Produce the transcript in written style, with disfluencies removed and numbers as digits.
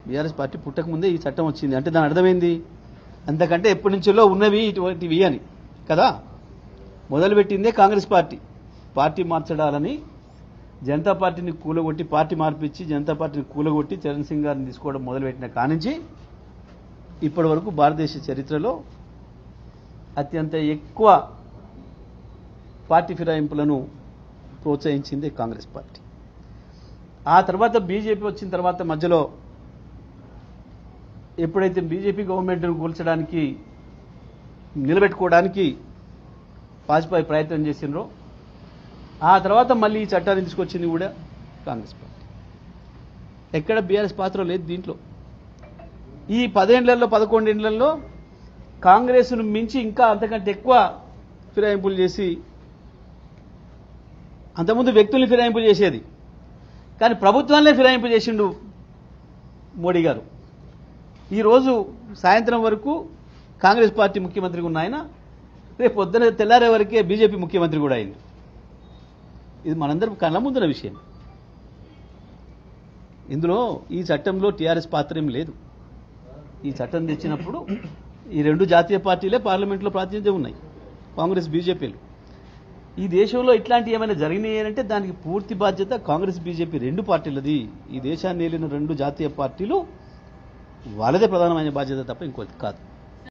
BRS party పుట్టక ముందే ఈ చట్టం వచ్చింది అంటే దాని అర్థమైంది అంతకంటే ఎప్పటి నుంచో ఉన్నవి ఇటువంటివి అని కదా. మొదలుపెట్టిందే కాంగ్రెస్ పార్టీ మార్చడాలని జనతా పార్టీని కూలగొట్టి పార్టీ మార్పిచ్చి జనతా పార్టీని కూలగొట్టి చరణ్ సింగ్ గారిని తీసుకోవడం మొదలుపెట్టిన కానించి ఇప్పటి వరకు భారతదేశ చరిత్రలో అత్యంత ఎక్కువ పార్టీ ఫిరాయింపులను ప్రోత్సహించింది కాంగ్రెస్ పార్టీ. ఆ తర్వాత బీజేపీ వచ్చిన తర్వాత మధ్యలో ఎప్పుడైతే బీజేపీ గవర్నమెంట్ను కూల్చడానికి నిలబెట్టుకోవడానికి వాజ్పేయి ప్రయత్నం చేసినరో ఆ తర్వాత మళ్ళీ ఈ చట్టాన్ని తీసుకొచ్చింది కూడా కాంగ్రెస్ పార్టీ. ఎక్కడ బీఆర్ఎస్ పాత్ర లేదు దీంట్లో. ఈ 10 ఏళ్లలో 11 ఏళ్లలో కాంగ్రెస్ను మించి ఇంకా అంతకంటే ఎక్కువ ఫిరాయింపులు చేసి అంతకుముందు వ్యక్తుల్ని ఫిరాయింపు చేసేది కానీ ప్రభుత్వాలనే ఫిరాయింపు చేసిండు మోడీ గారు. ఈరోజు సాయంత్రం వరకు కాంగ్రెస్ పార్టీ ముఖ్యమంత్రిగా ఉన్న ఆయన రేపు పొద్దున తెల్లారే వరకే బీజేపీ ముఖ్యమంత్రి కూడా అయింది. ఇది మనందరం కళ్ళ ముందున్న విషయం. ఇందులో ఈ చట్టంలో టీఆర్ఎస్ పాత్ర ఏం లేదు. ఈ చట్టం తెచ్చినప్పుడు ఈ 2 జాతీయ పార్టీలే పార్లమెంట్లో ప్రాతినిధ్యం ఉన్నాయి, కాంగ్రెస్ బీజేపీలు. ఈ దేశంలో ఇట్లాంటి ఏమైనా జరిగినాయి అంటే దానికి పూర్తి బాధ్యత కాంగ్రెస్ బీజేపీ 2 పార్టీలది. ఈ దేశాన్ని ఏలిన 2 జాతీయ పార్టీలు వాళ్ళదే ప్రధానమైన బాధ్యత తప్ప ఇంకోటి కాదు.